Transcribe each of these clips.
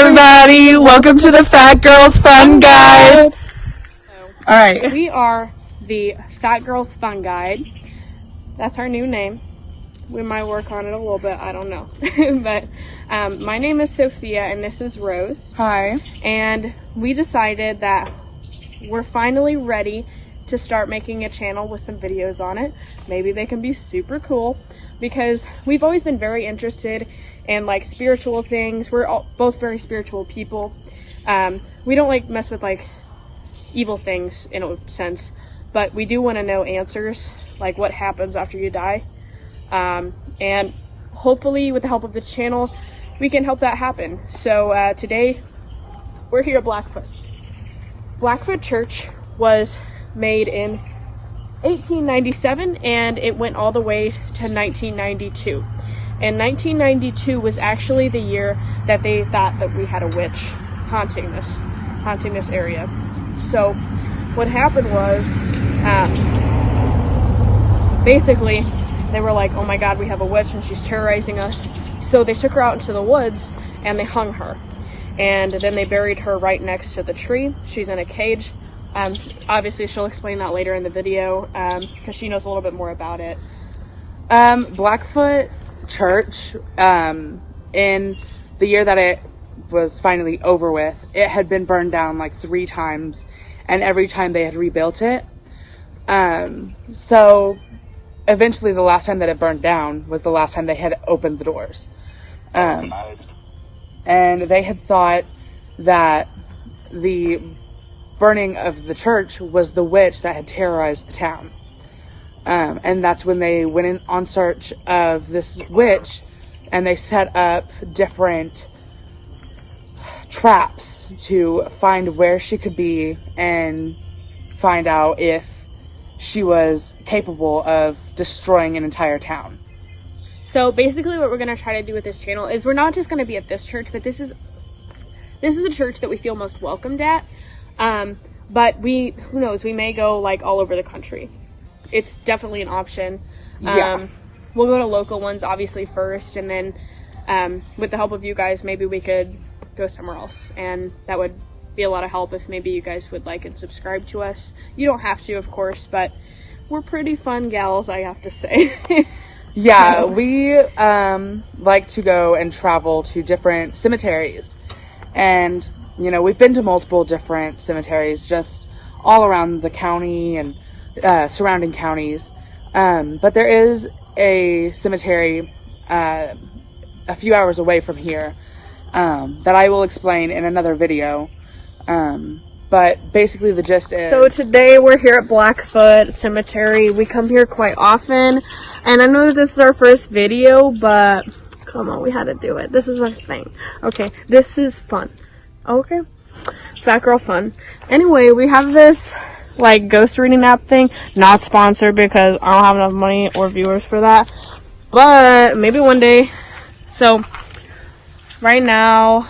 everybody! Welcome to the Fat Girls Fun Guide! Alright. We are the Fat Girls Fun Guide. That's our new name. We might work on it a little bit, I don't know. But my name is Sophia and this is Rose. Hi. And we decided that we're finally ready to start making a channel with some videos on it. Maybe they can be super cool because we've always been very interested in like spiritual things. We're both very spiritual people. We don't like mess with like evil things in a sense, but we do want to know answers, like what happens after you die. And hopefully with the help of the channel, we can help that happen. So today we're here at Blackfoot. Blackfoot Church was made in 1897 and it went all the way to 1992. And 1992 was actually the year that they thought that we had a witch haunting this area. So what happened was, basically they were like, oh my god, we have a witch and she's terrorizing us. So they took her out into the woods and they hung her. And then they buried her right next to the tree. She's in a cage. Obviously she'll explain that later in the video, because she knows a little bit more about it. Blackfoot Church, in the year that it was finally over with, it had been burned down like 3 times, and every time they had rebuilt it. So eventually the last time that it burned down was the last time they had opened the doors. And they had thought that the burning of the church was the witch that had terrorized the town. And that's when they went in on search of this witch, and they set up different traps to find where she could be and find out if she was capable of destroying an entire town. So basically what we're going to try to do with this channel is we're not just going to be at this church, but this is the church that we feel most welcomed at. But who knows, we may go like all over the country. It's definitely an option. Yeah. We'll go to local ones obviously first, and then with the help of you guys, maybe we could go somewhere else, and that would be a lot of help if maybe you guys would like and subscribe to us. You don't have to, of course, but we're pretty fun gals, I have to say. Yeah, we like to go and travel to different cemeteries, and you know, we've been to multiple different cemeteries just all around the county and surrounding counties, but there is a cemetery a few hours away from here that I will explain in another video, but basically the gist is... So today we're here at Blackfoot Cemetery. We come here quite often, and I know that this is our first video, but come on, we had to do it. This is our thing. Okay, this is fun. Okay, Fat Girl Fun. Anyway, we have this like ghost reading app thing, not sponsored because I don't have enough money or viewers for that, but maybe one day. So right now,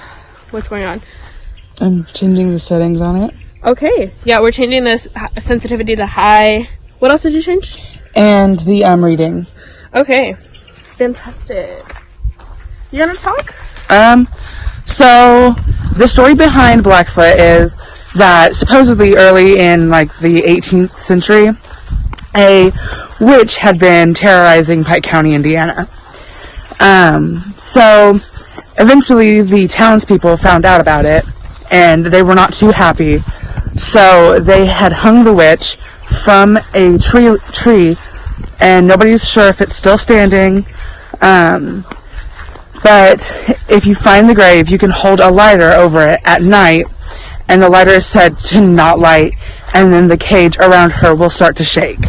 what's going on? I'm changing the settings on it. Okay, yeah, we're changing this sensitivity to high. What else did you change? And the reading. Okay, fantastic. You gonna talk? So the story behind Blackfoot is that supposedly early in like the 18th century, a witch had been terrorizing Pike County, Indiana. So eventually the townspeople found out about it and they were not too happy. So they had hung the witch from a tree, and nobody's sure if it's still standing. But if you find the grave, you can hold a lighter over it at night, and the lighter is said to not light, and then the cage around her will start to shake.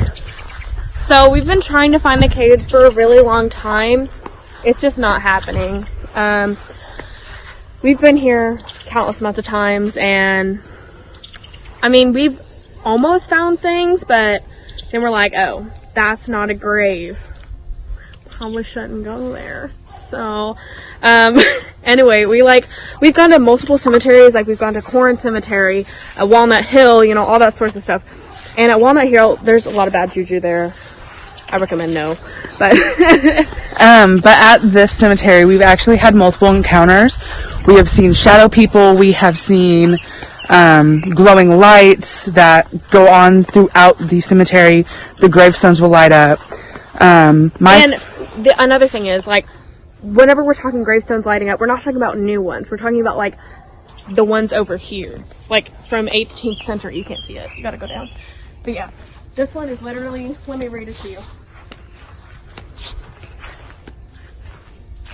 So we've been trying to find the cage for a really long time. It's just not happening. We've been here countless amounts of times, and I mean, we've almost found things, but then we're like, oh, that's not a grave. Probably shouldn't go there. So, anyway, we've gone to multiple cemeteries, like we've gone to Corn Cemetery, Walnut Hill, you know, all that sorts of stuff. And at Walnut Hill, there's a lot of bad juju there. I recommend no. But but at this cemetery, we've actually had multiple encounters. We have seen shadow people. We have seen glowing lights that go on throughout the cemetery. The gravestones will light up. Another thing is, like, whenever we're talking gravestones lighting up, we're not talking about new ones. We're talking about, like, the ones over here. Like, from 18th century. You can't see it. You gotta go down. But yeah, this one is literally, let me read it to you.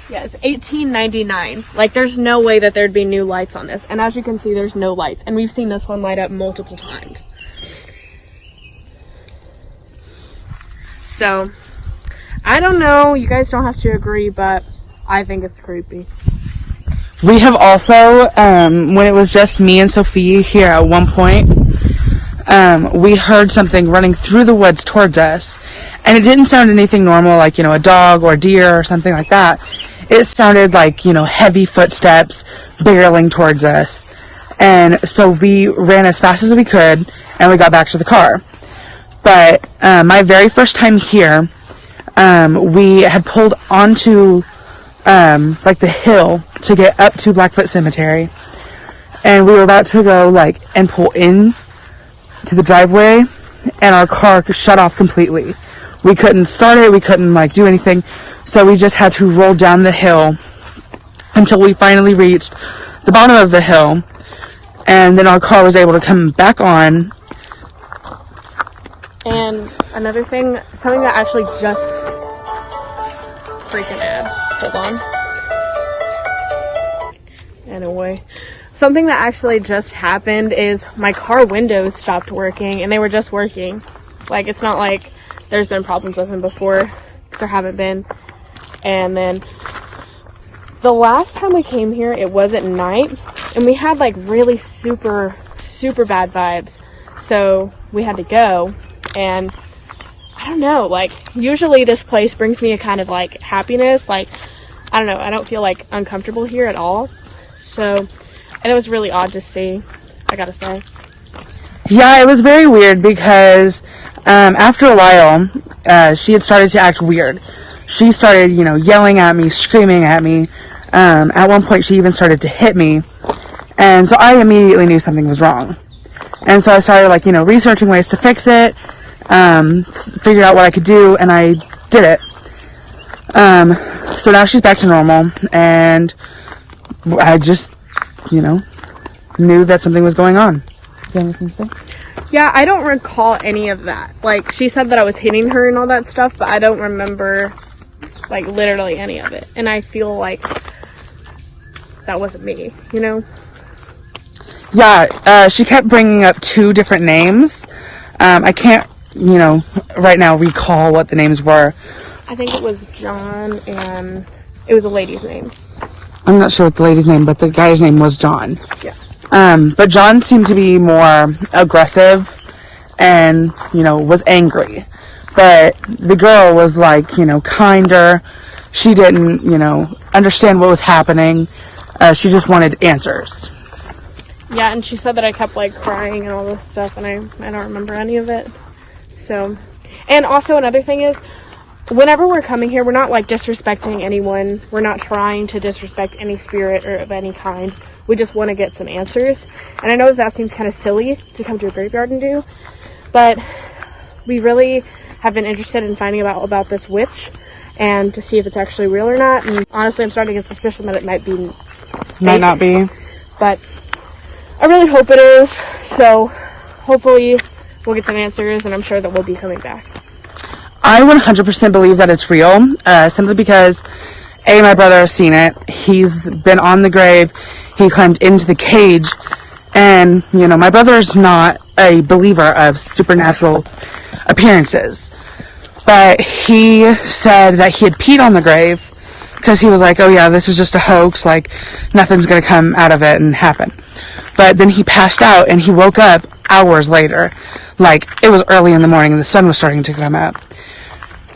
Yeah, it's 1899. Like, there's no way that there'd be new lights on this. And as you can see, there's no lights. And we've seen this one light up multiple times. So, I don't know. You guys don't have to agree, but I think it's creepy. We have also, when it was just me and Sophie here at one point, we heard something running through the woods towards us. And it didn't sound anything normal, like, a dog or a deer or something like that. It sounded like, heavy footsteps barreling towards us. And so we ran as fast as we could, and we got back to the car. But my very first time here, we had pulled onto the hill to get up to Blackfoot Cemetery. And we were about to go, and pull in to the driveway, and our car shut off completely. We couldn't start it, we couldn't, do anything. So we just had to roll down the hill until we finally reached the bottom of the hill. And then our car was able to come back on. And another thing, something that actually just freaking ad. Hold on. Anyway, something that actually just happened is my car windows stopped working, and they were just working. Like, it's not like there's been problems with them before, because there haven't been. And then the last time we came here, it was at night, and we had really super, super bad vibes. So we had to go, and I don't know, usually this place brings me a kind of happiness. I don't know, I don't feel uncomfortable here at all. So, and it was really odd to see, I gotta say. Yeah, it was very weird because after a while, she had started to act weird. She started, yelling at me, screaming at me. At one point, she even started to hit me. And so I immediately knew something was wrong. And so I started, researching ways to fix it, figured out what I could do, and I did it. So now she's back to normal, and I just, knew that something was going on. Do you have anything to say? Yeah, I don't recall any of that. She said that I was hitting her and all that stuff, but I don't remember, literally any of it. And I feel like that wasn't me, Yeah, she kept bringing up 2 different names. I can't, right now recall what the names were. I think it was John, and it was a lady's name. I'm not sure what the lady's name, but the guy's name was John. Yeah. But John seemed to be more aggressive and, was angry. But the girl was kinder. She didn't, understand what was happening. She just wanted answers. Yeah, and she said that I kept crying and all this stuff, and I don't remember any of it. So, and also another thing is, whenever we're coming here, we're not disrespecting anyone. We're not trying to disrespect any spirit or of any kind. We just want to get some answers. And I know that seems kind of silly to come to a graveyard and do, but we really have been interested in finding out about this witch and to see if it's actually real or not. And honestly, I'm starting to get suspicion that it might be fake, might not be, but I really hope it is. So hopefully we'll get some answers, and I'm sure that we'll be coming back. I 100% believe that it's real, simply because my brother has seen it. He's been on the grave. He climbed into the cage, and my brother's not a believer of supernatural appearances, but he said that he had peed on the grave because he was like, oh yeah, this is just a hoax, nothing's gonna come out of it and happen. But then he passed out, and he woke up hours later, it was early in the morning and the sun was starting to come up,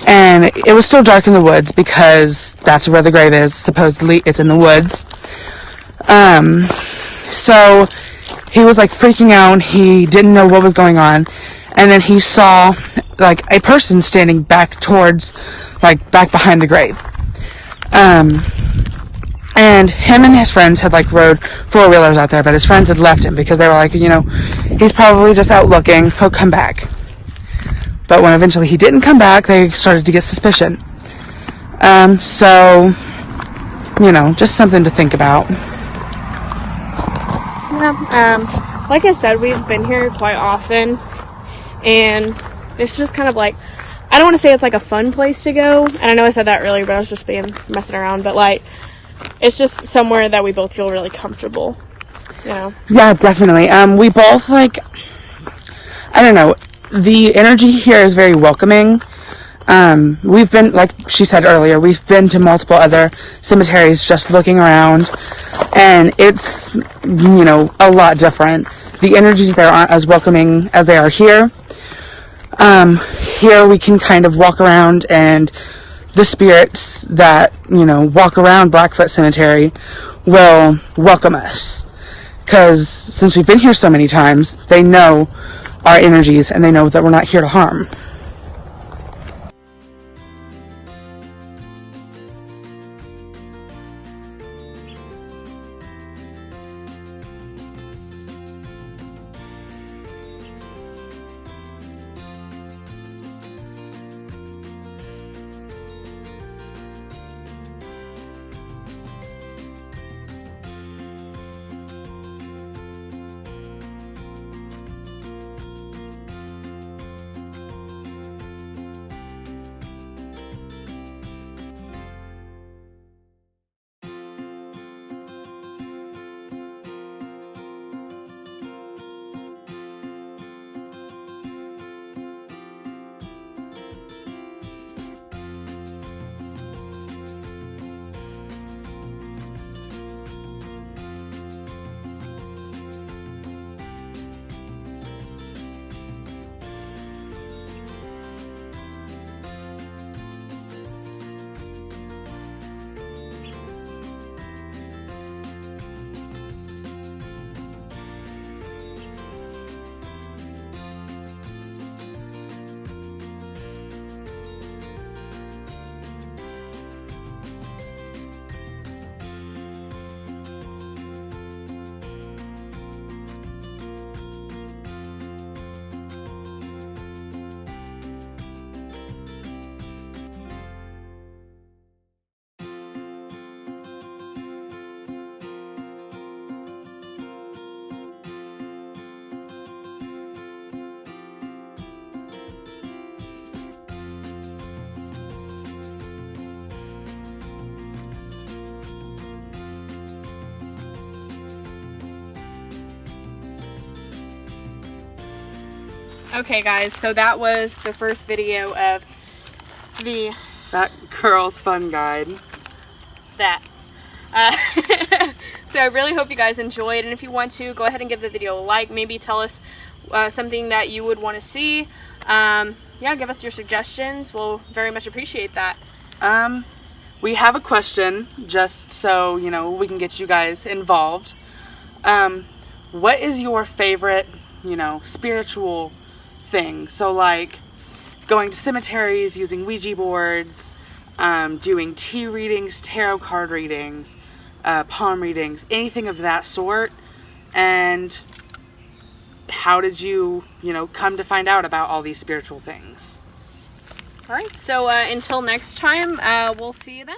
and it was still dark in the woods because that's where the grave is. Supposedly it's in the woods. So he was freaking out. He didn't know what was going on. and then he saw like a person standing back towards, like back behind the grave. And him and his friends had like rode 4-wheelers out there, but his friends had left him because they were like, you know, he's probably just out looking, he'll come back. But when eventually he didn't come back, they started to get suspicion. So, you know, just something to think about. Yeah, like I said, we've been here quite often, and it's just kind of like, I don't want to say it's like a fun place to go, and I know I said that earlier, but I was just messing around, but like, it's just somewhere that we both feel really comfortable, you know? Yeah, definitely. We both, like, I don't know, the energy here is very welcoming. We've been, like she said earlier, we've been to multiple other cemeteries just looking around, and it's, you know, a lot different. The energies there aren't as welcoming as they are here. Here we can kind of walk around, and the spirits that, you know, walk around Blackfoot Cemetery will welcome us. Because since we've been here so many times, they know our energies, and they know that we're not here to harm. Okay guys, so that was the first video of That girl's fun guide. that. So I really hope you guys enjoyed, and if you want to, go ahead and give the video a like. Maybe tell us something that you would want to see. Yeah, give us your suggestions. We'll very much appreciate that. We have a question, just so, you know, we can get you guys involved. What is your favorite, you know, spiritual thing? So like going to cemeteries, using Ouija boards, doing tea readings, tarot card readings, palm readings, anything of that sort. And how did you, you know, come to find out about all these spiritual things? All right, so until next time, we'll see you then.